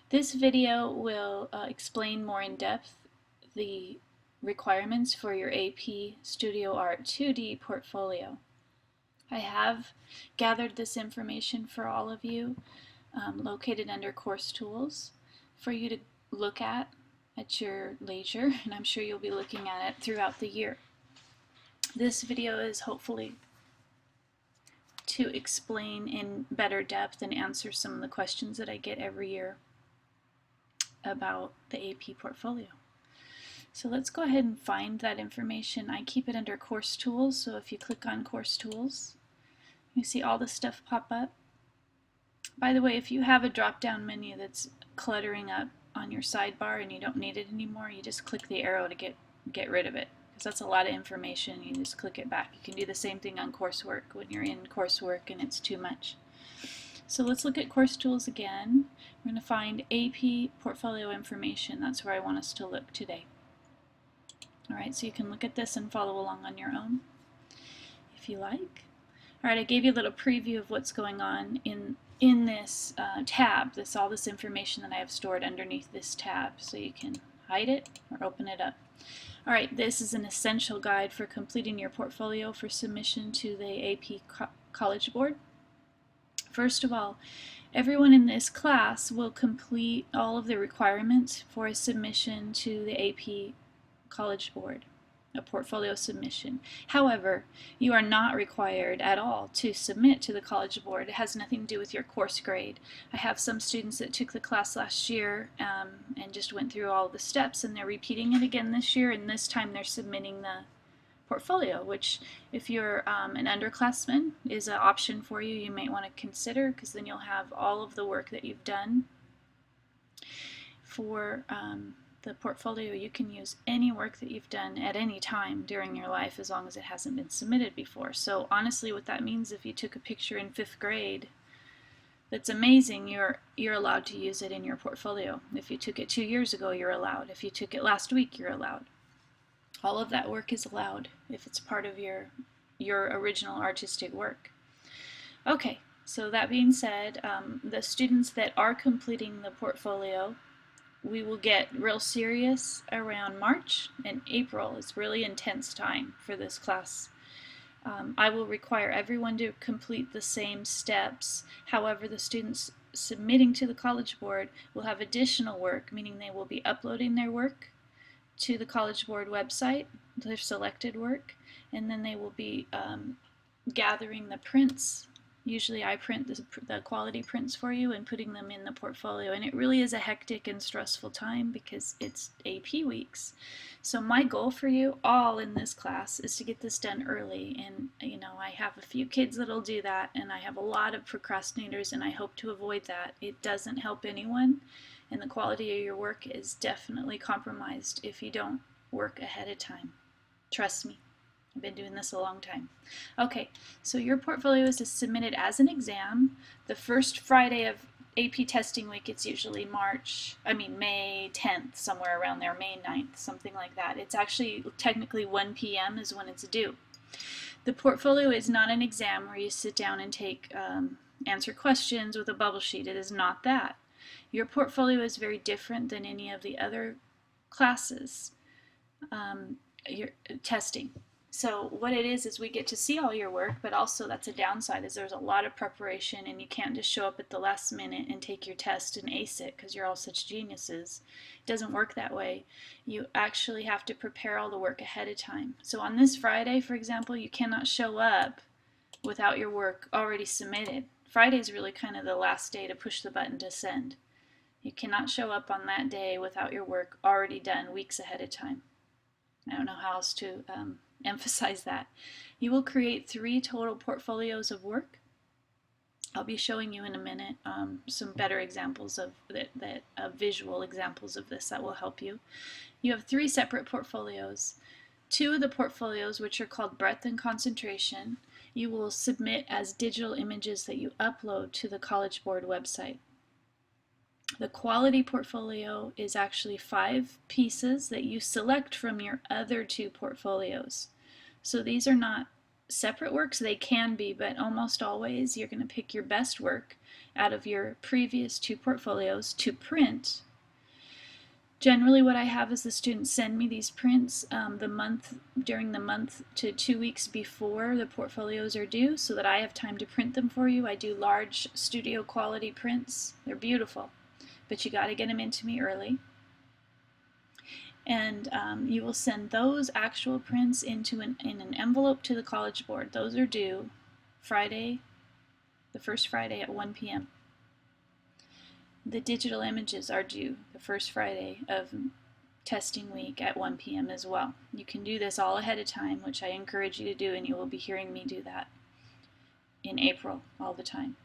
This video will explain more in depth the requirements for your AP Studio Art 2D portfolio. I have gathered this information for all of you, located under Course Tools, for you to look at your leisure, and I'm sure you'll be looking at it throughout the year. This video is hopefully to explain in better depth and answer some of the questions that I get every year about the AP portfolio. So let's go ahead and find that information. I keep it under Course Tools, so if you click on Course Tools, you see all the stuff pop up. By the way, if you have a drop-down menu that's cluttering up on your sidebar and you don't need it anymore, you just click the arrow to get rid of it, because that's a lot of information. You just click it back. You can do the same thing on coursework when you're in coursework and it's too much. So let's look at Course Tools again. We're going to find AP Portfolio Information. That's where I want us to look today. Alright, so you can look at this and follow along on your own if you like. Alright, I gave you a little preview of what's going on in this tab. All this information that I have stored underneath this tab, so you can hide it or open it up. Alright, this is an essential guide for completing your portfolio for submission to the AP College Board. First of all, everyone in this class will complete all of the requirements for a submission to the AP College Board, a portfolio submission. However, you are not required at all to submit to the College Board. It has nothing to do with your course grade. I have some students that took the class last year and just went through all the steps, and they're repeating it again this year, and this time they're submitting the portfolio, which if you're an underclassman is an option for you. You might want to consider, because then you'll have all of the work that you've done for the portfolio. You can use any work that you've done at any time during your life, as long as it hasn't been submitted before. So honestly, what that means, if you took a picture in 5th grade that's amazing, you're allowed to use it in your portfolio. If you took it 2 years ago, you're allowed. If you took it last week, you're allowed. All of that work is allowed if it's part of your original artistic work. Okay, so that being said, the students that are completing the portfolio, we will get real serious around March and April. It's really intense time for this class. I will require everyone to complete the same steps. However, the students submitting to the College Board will have additional work, meaning they will be uploading their work to the College Board website, their selected work, and then they will be gathering the prints. Usually I print the quality prints for you and putting them in the portfolio, and it really is a hectic and stressful time because it's AP weeks. So my goal for you all in this class is to get this done early, and I have a few kids that'll do that, and I have a lot of procrastinators, and I hope to avoid that. It doesn't help anyone, and the quality of your work is definitely compromised if you don't work ahead of time. Trust me. I've been doing this a long time. Okay, so your portfolio is submitted as an exam. The first Friday of AP testing week, it's usually May 10th, somewhere around there, May 9th, something like that. It's actually technically 1 p.m. is when it's due. The portfolio is not an exam where you sit down and answer questions with a bubble sheet. It is not that. Your portfolio is very different than any of the other classes you're testing. So what it is we get to see all your work, but also that's a downside, is there's a lot of preparation, and you can't just show up at the last minute and take your test and ace it because you're all such geniuses. It doesn't work that way. You actually have to prepare all the work ahead of time. So on this Friday, for example, you cannot show up without your work already submitted. Friday is really kind of the last day to push the button to send. You cannot show up on that day without your work already done weeks ahead of time. I don't know how else to emphasize that. You will create 3 total portfolios of work. I'll be showing you in a minute some better examples of visual examples of this that will help you. You have 3 separate portfolios. 2 of the portfolios, which are called Breadth and Concentration, you will submit as digital images that you upload to the College Board website. The quality portfolio is actually 5 pieces that you select from your other 2 portfolios. So these are not separate works, they can be, but almost always you're going to pick your best work out of your previous 2 portfolios to print. Generally what I have is the students send me these prints during the month to 2 weeks before the portfolios are due, so that I have time to print them for you. I do large studio quality prints. They're beautiful, but you got to get them into me early. And you will send those actual prints in an envelope to the College Board. Those are due Friday, the first Friday at 1 p.m. The digital images are due the first Friday of testing week at 1 p.m. as well. You can do this all ahead of time, which I encourage you to do, and you will be hearing me do that in April all the time.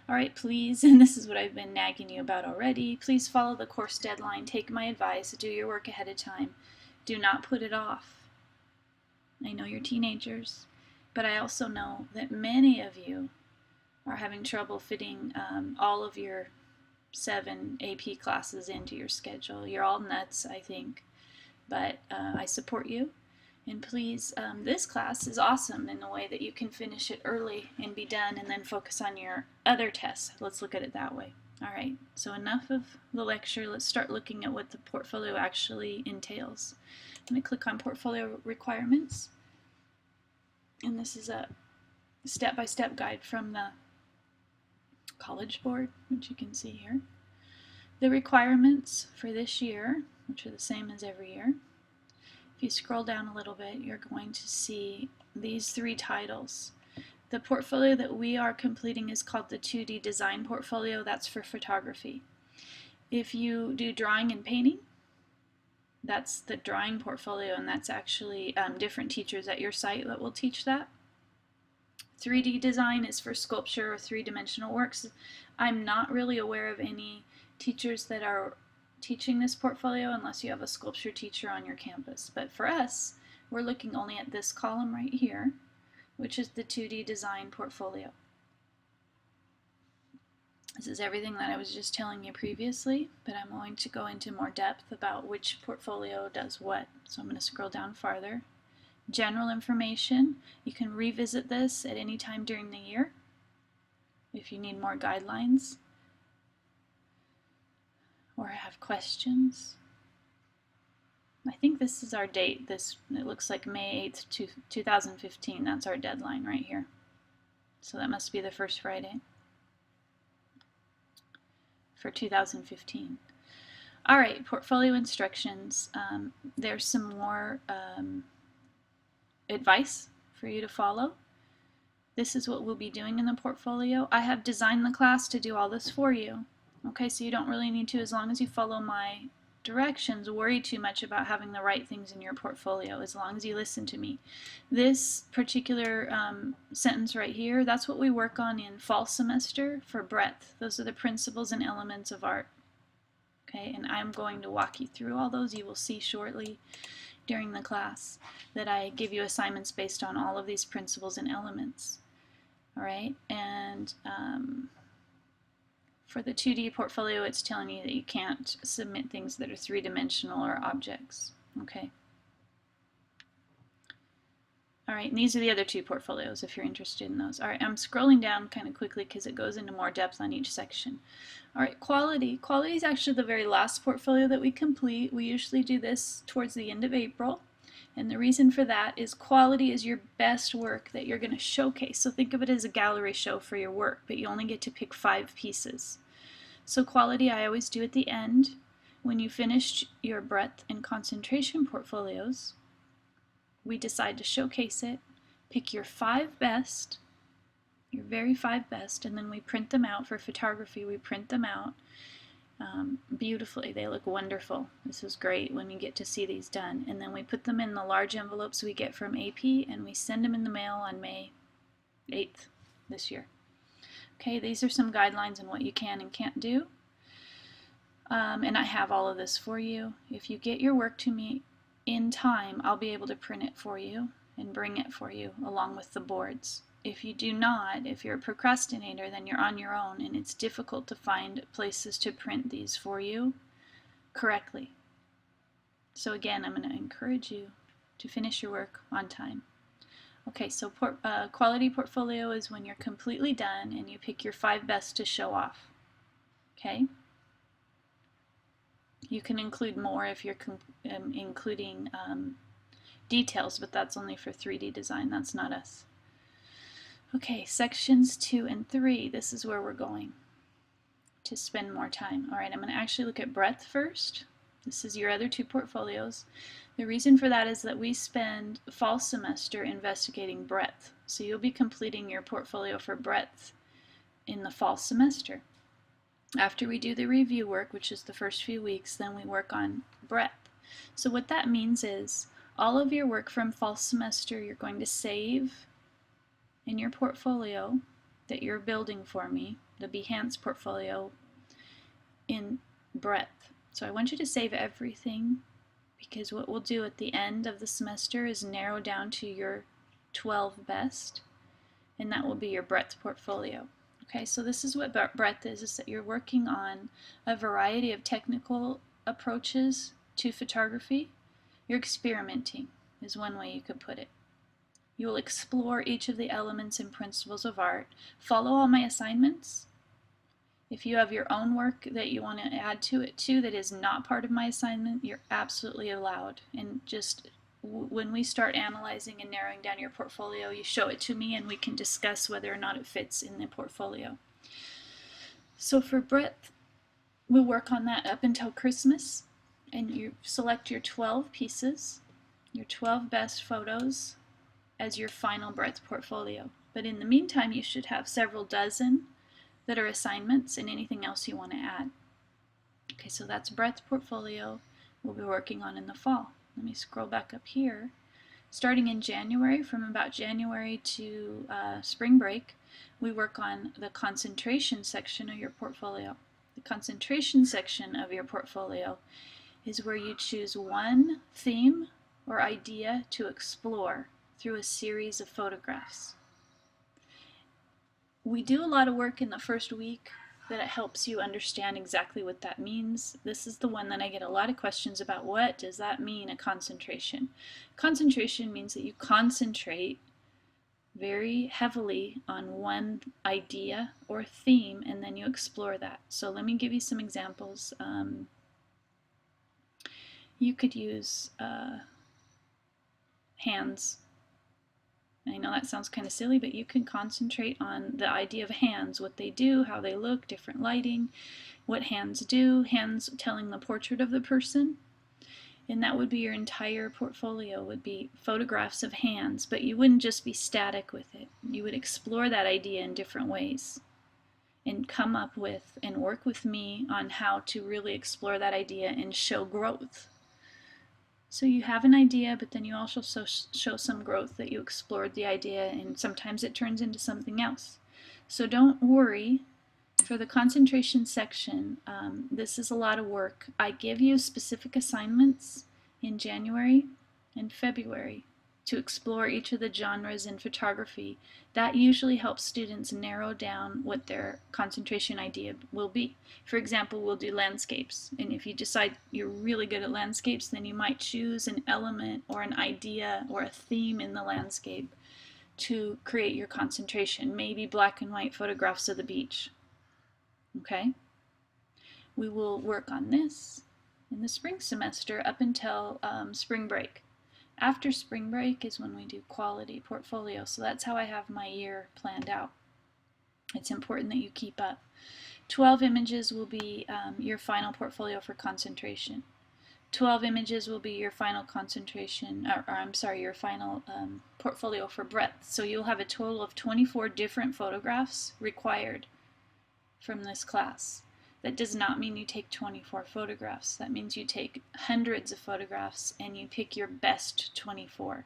All right, please, and this is what I've been nagging you about already, please follow the course deadline, take my advice, do your work ahead of time. Do not put it off. I know you're teenagers, but I also know that many of you are having trouble fitting all of your 7 AP classes into your schedule. You're all nuts, I think, but I support you. And please, this class is awesome in the way that you can finish it early and be done and then focus on your other tests. Let's look at it that way. All right, so enough of the lecture. Let's start looking at what the portfolio actually entails. I'm going to click on Portfolio Requirements. And this is a step-by-step guide from the College Board, which you can see here. The requirements for this year, which are the same as every year. If you scroll down a little bit, you're going to see these 3 titles. The portfolio that we are completing is called the 2D Design Portfolio. That's for photography. If you do drawing and painting, that's the drawing portfolio, and that's actually different teachers at your site that will teach that. 3D design is for sculpture or 3-dimensional works. I'm not really aware of any teachers that are teaching this portfolio unless you have a sculpture teacher on your campus. But for us, we're looking only at this column right here, which is the 2D design portfolio. This is everything that I was just telling you previously, but I'm going to go into more depth about which portfolio does what. So I'm going to scroll down farther. General information. You can revisit this at any time during the year if you need more guidelines or have questions. I think this is our date. It looks like May 8th, 2015. That's our deadline right here. So that must be the first Friday for 2015. All right, portfolio instructions. There's some more advice for you to follow. This is what we'll be doing in the portfolio. I have designed the class to do all this for you. Okay, so you don't really need to, as long as you follow my directions, worry too much about having the right things in your portfolio, as long as you listen to me. This particular sentence right here, that's what we work on in fall semester for breadth. Those are the principles and elements of art. Okay, and I'm going to walk you through all those. You will see shortly during the class that I give you assignments based on all of these principles and elements. All right, and for the 2D portfolio, it's telling you that you can't submit things that are 3-dimensional or objects. Okay. All right, and these are the other 2 portfolios if you're interested in those. All right, I'm scrolling down kind of quickly because it goes into more depth on each section. All right, quality. Quality is actually the very last portfolio that we complete. We usually do this towards the end of April. And the reason for that is quality is your best work that you're going to showcase. So think of it as a gallery show for your work, but you only get to pick 5 pieces. So quality I always do at the end. When you finish your breadth and concentration portfolios, we decide to showcase it, pick your 5 best, your very 5 best, and then we print them out. For photography, we print them out beautifully. They look wonderful. This is great when you get to see these done. And then we put them in the large envelopes we get from AP, and we send them in the mail on May 8th this year. Okay, these are some guidelines on what you can and can't do. And I have all of this for you. If you get your work to me in time, I'll be able to print it for you and bring it for you along with the boards. If you do not, if you're a procrastinator, then you're on your own, and it's difficult to find places to print these for you correctly. So again, I'm going to encourage you to finish your work on time. Okay, so quality portfolio is when you're completely done and you pick your 5 best to show off. Okay? You can include more if you're including details, but that's only for 3D design. That's not us. Okay, sections 2 and 3. This is where we're going to spend more time. All right, I'm going to actually look at breadth first. This is your other 2 portfolios. The reason for that is that we spend fall semester investigating breadth. So you'll be completing your portfolio for breadth in the fall semester. After we do the review work, which is the first few weeks, then we work on breadth. So what that means is all of your work from fall semester you're going to save in your portfolio that you're building for me, the Behance portfolio, in breadth. So I want you to save everything, because what we'll do at the end of the semester is narrow down to your 12 best, and that will be your breadth portfolio. Okay, so this is what breadth is that you're working on a variety of technical approaches to photography. You're experimenting is one way you could put it. You will explore each of the elements and principles of art. Follow all my assignments. If you have your own work that you want to add to it too that is not part of my assignment, you're absolutely allowed. And just when we start analyzing and narrowing down your portfolio, you show it to me and we can discuss whether or not it fits in the portfolio. So for breadth, we'll work on that up until Christmas, and you select your 12 pieces, your 12 best photos as your final breadth portfolio. But in the meantime, you should have several dozen that are assignments and anything else you want to add. Okay, so that's breadth portfolio we'll be working on in the fall. Let me scroll back up here. Starting in January, from about January to spring break, we work on the concentration section of your portfolio. The concentration section of your portfolio is where you choose one theme or idea to explore through a series of photographs. We do a lot of work in the first week that it helps you understand exactly what that means. This is the one that I get a lot of questions about. What does that mean, a concentration? Concentration means that you concentrate very heavily on one idea or theme and then you explore that. So let me give you some examples. You could use hands. I know that sounds kind of silly, but you can concentrate on the idea of hands, what they do, how they look, different lighting, what hands do, hands telling the portrait of the person. And that would be your entire portfolio, would be photographs of hands, but you wouldn't just be static with it. You would explore that idea in different ways and come up with and work with me on how to really explore that idea and show growth. So you have an idea, but then you also show some growth that you explored the idea, and sometimes it turns into something else. So don't worry. For the concentration section, this is a lot of work. I give you specific assignments in January and February to explore each of the genres in photography. That usually helps students narrow down what their concentration idea will be. For example, we'll do landscapes, and if you decide you're really good at landscapes, then you might choose an element or an idea or a theme in the landscape to create your concentration. Maybe black and white photographs of the beach. Okay? We will work on this in the spring semester up until spring break. After spring break is when we do quality portfolio. So that's how I have my year planned out. It's important that you keep up. 12 images will be your final portfolio for concentration. 12 images will be your final concentration, your final portfolio for breadth. So you'll have a total of 24 different photographs required from this class. That does not mean you take 24 photographs. That means you take hundreds of photographs and you pick your best 24.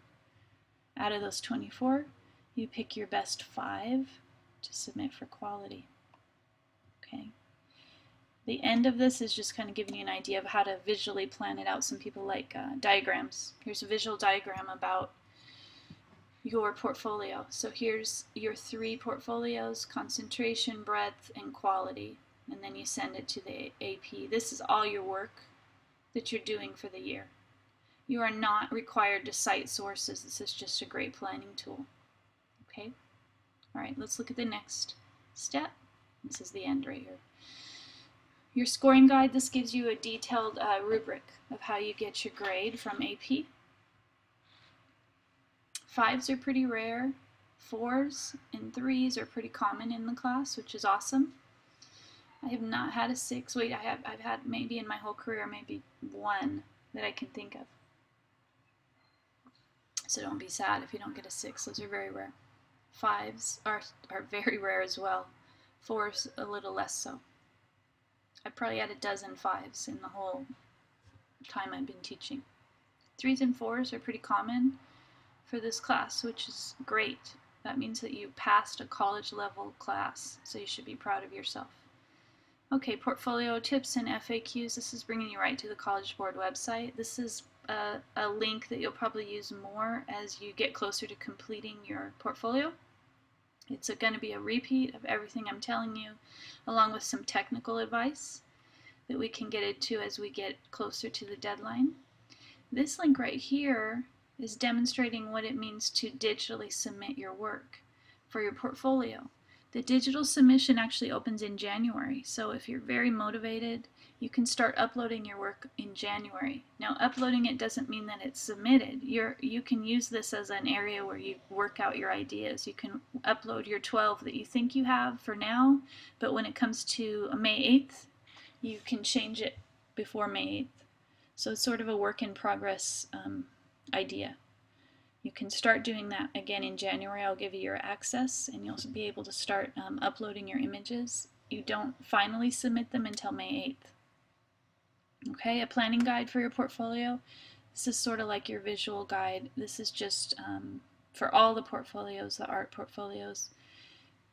Out of those 24, you pick your best 5 to submit for quality. Okay. The end of this is just kind of giving you an idea of how to visually plan it out. Some people like diagrams. Here's a visual diagram about your portfolio. So here's your 3 portfolios: concentration, breadth, and quality. And then you send it to the AP. This is all your work that you're doing for the year. You are not required to cite sources. This is just a great planning tool. Okay? All right, let's look at the next step. This is the end right here. Your scoring guide, this gives you a detailed rubric of how you get your grade from AP. 5s are pretty rare. 4s and 3s are pretty common in the class, which is awesome. I have not had a 6. Wait, I've had maybe in my whole career, maybe 1 that I can think of. So don't be sad if you don't get a 6. Those are very rare. 5s are very rare as well. 4s a little less so. I probably had a dozen 5s in the whole time I've been teaching. 3s and 4s are pretty common for this class, which is great. That means that you passed a college level class, so you should be proud of yourself. Okay, portfolio tips and FAQs. This is bringing you right to the College Board website. This is a link that you'll probably use more as you get closer to completing your portfolio. It's going to be a repeat of everything I'm telling you, along with some technical advice that we can get into as we get closer to the deadline. This link right here is demonstrating what it means to digitally submit your work for your portfolio. The digital submission actually opens in January, so if you're very motivated, you can start uploading your work in January. Now, uploading it doesn't mean that it's submitted. You can use this as an area where you work out your ideas. You can upload your 12 that you think you have for now, but when it comes to May 8th, you can change it before May 8th. So it's sort of a work in progress idea. You can start doing that again in January. I'll give you your access and you'll be able to start uploading your images. You don't finally submit them until May 8th. Okay, a planning guide for your portfolio. This is sort of like your visual guide. This is just for all the portfolios, the art portfolios.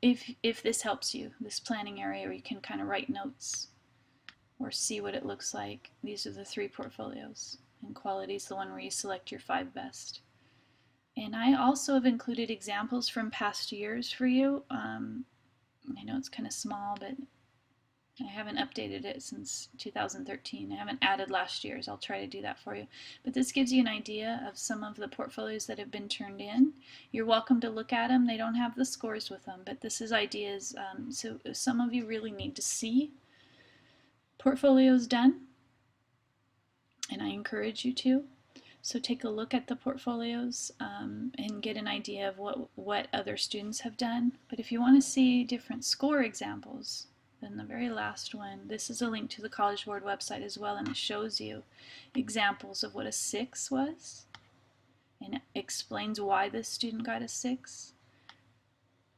If this helps you, this planning area where you can kind of write notes or see what it looks like. These are the 3 portfolios. And quality is the one where you select your 5 best. And I also have included examples from past years for you. I know it's kind of small, but I haven't updated it since 2013. I haven't added last year's. I'll try to do that for you. But this gives you an idea of some of the portfolios that have been turned in. You're welcome to look at them. They don't have the scores with them, but this is ideas. So some of you really need to see portfolios done, and I encourage you to. So take a look at the portfolios and get an idea of what other students have done. But if you want to see different score examples, then the very last one, this is a link to the College Board website as well, and it shows you examples of what a 6 was, and it explains why this student got a 6,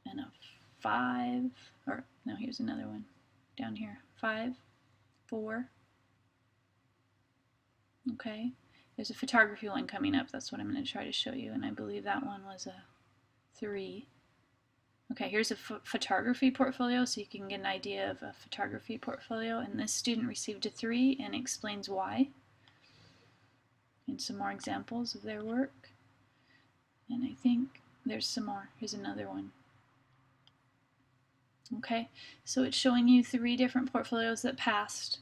and a 5, or no, here's another one down here, 5, 4, okay. There's a photography one coming up. That's what I'm going to try to show you. And I believe that one was a 3. Okay, here's a photography portfolio, so you can get an idea of a photography portfolio. And this student received a 3 and explains why. And some more examples of their work. And I think there's some more. Here's another one. Okay, so it's showing you 3 different portfolios that passed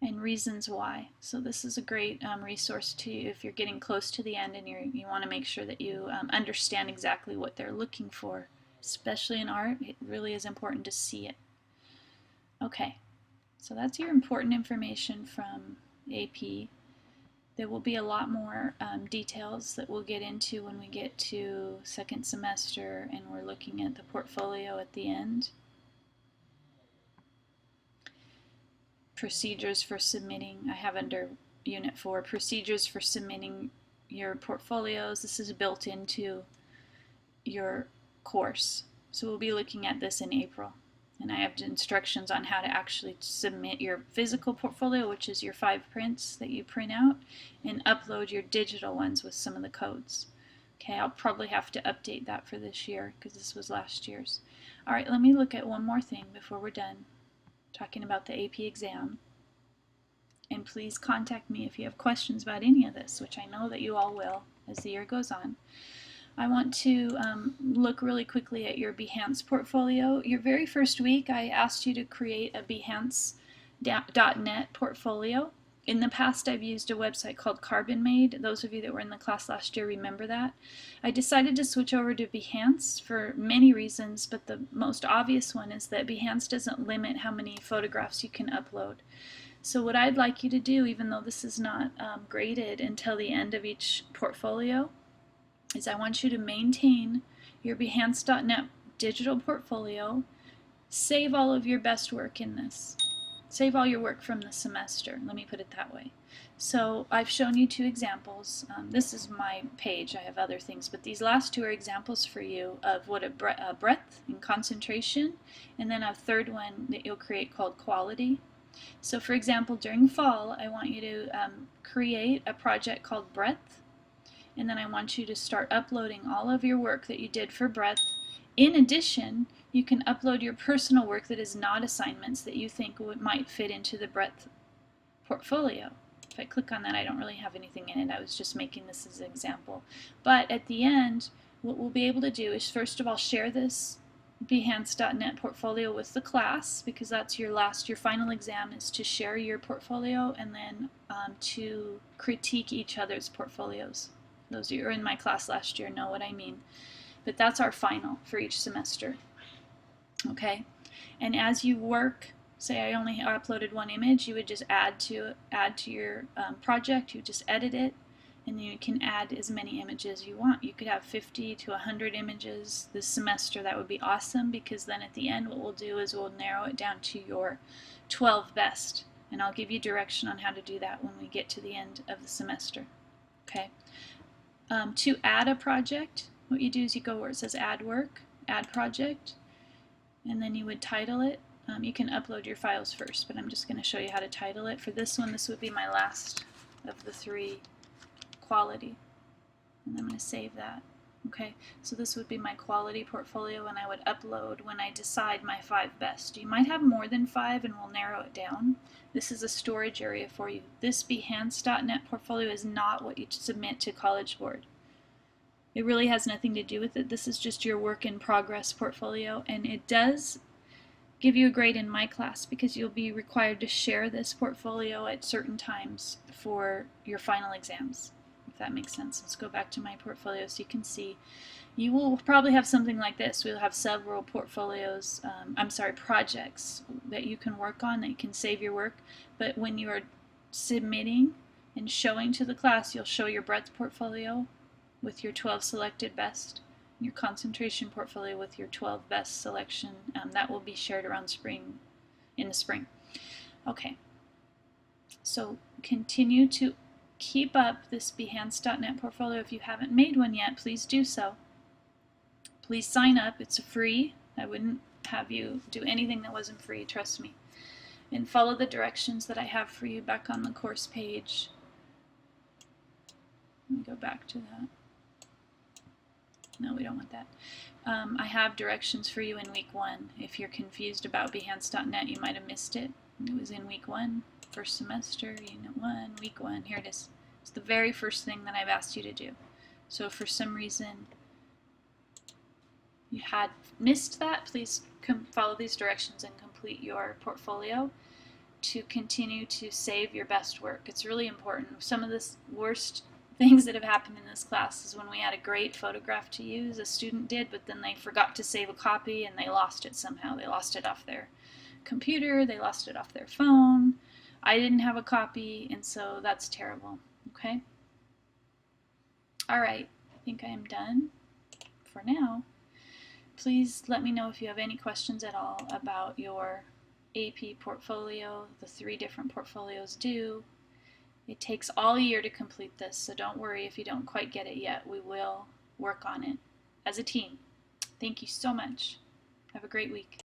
and reasons why. So this is a great resource to you if you're getting close to the end and you want to make sure that you understand exactly what they're looking for, especially in art. It really is important to see it. Okay, so that's your important information from AP. There will be a lot more details that we'll get into when we get to second semester and we're looking at the portfolio at the end. Procedures for submitting. I have under Unit 4 procedures for submitting your portfolios. This is built into your course. So we'll be looking at this in April. And I have instructions on how to actually submit your physical portfolio, which is your 5 prints that you print out, and upload your digital ones with some of the codes. Okay, I'll probably have to update that for this year because this was last year's. All right, let me look at one more thing before we're done talking about the AP exam. And please contact me if you have questions about any of this, which I know that you all will as the year goes on. I want to look really quickly at your Behance portfolio. Your very first week, I asked you to create a Behance.net portfolio. In the past, I've used a website called Carbon Made. Those of you that were in the class last year remember that. I decided to switch over to Behance for many reasons, but the most obvious one is that Behance doesn't limit how many photographs you can upload. So what I'd like you to do, even though this is not graded until the end of each portfolio, is I want you to maintain your Behance.net digital portfolio. Save all of your best work in this. Save all your work from the semester. Let me put it that way. So I've shown you 2 examples. This is my page. I have other things, but these last 2 are examples for you of what a breadth and concentration, and then a third one that you'll create called quality. So for example, during fall, I want you to create a project called breadth, and then I want you to start uploading all of your work that you did for breadth. In addition, you can upload your personal work that is not assignments that you think might fit into the breadth portfolio. If I click on that, I don't really have anything in it. I was just making this as an example. But at the end, what we'll be able to do is first of all share this Behance.net portfolio with the class, because that's your final exam is to share your portfolio, and then to critique each other's portfolios. Those of you who were in my class last year know what I mean. But that's our final for each semester. Okay, and as you work, say I only uploaded 1 image, you would just add to your project. You just edit it, and you can add as many images you want. You could have 50 to 100 images this semester. That would be awesome, because then at the end what we'll do is we'll narrow it down to your 12 best, and I'll give you direction on how to do that when we get to the end of the semester. Okay. To add a project, what you do is you go where it says add work, add project, and then you would title it. You can upload your files first, but I'm just going to show you how to title it. For this one, this would be my last of the 3 quality, and I'm going to save that. Okay, so this would be my quality portfolio, and I would upload when I decide my 5 best. You might have more than 5, and we'll narrow it down. This is a storage area for you. This Behance.net portfolio is not what you submit to College Board. It really has nothing to do with it. This is just your work in progress portfolio, and it does give you a grade in my class because you'll be required to share this portfolio at certain times for your final exams, if that makes sense. Let's go back to my portfolio so you can see. You will probably have something like this. We'll have several projects that you can work on, that you can save your work, but when you are submitting and showing to the class, you'll show your breadth portfolio with your 12 selected best, your concentration portfolio with your 12 best selection. That will be shared around in the spring. Okay, so continue to keep up this Behance.net portfolio. If you haven't made one yet, please do so. Please sign up. It's free. I wouldn't have you do anything that wasn't free, trust me. And follow the directions that I have for you back on the course page. Let me go back to that. No, we don't want that. I have directions for you in week 1. If you're confused about Behance.net, you might have missed it. It was in week 1, first semester, unit 1, week 1. Here it is. It's the very first thing that I've asked you to do. So if for some reason you had missed that, please follow these directions and complete your portfolio to continue to save your best work. It's really important. Some of the worst things that have happened in this class is when we had a great photograph to use, a student did, but then they forgot to save a copy and they lost it somehow. They lost it off their computer, they lost it off their phone. I didn't have a copy, and so that's terrible. Okay? All right, I think I am done for now. Please let me know if you have any questions at all about your AP portfolio, the 3 different portfolios due. It takes all year to complete this, so don't worry if you don't quite get it yet. We will work on it as a team. Thank you so much. Have a great week.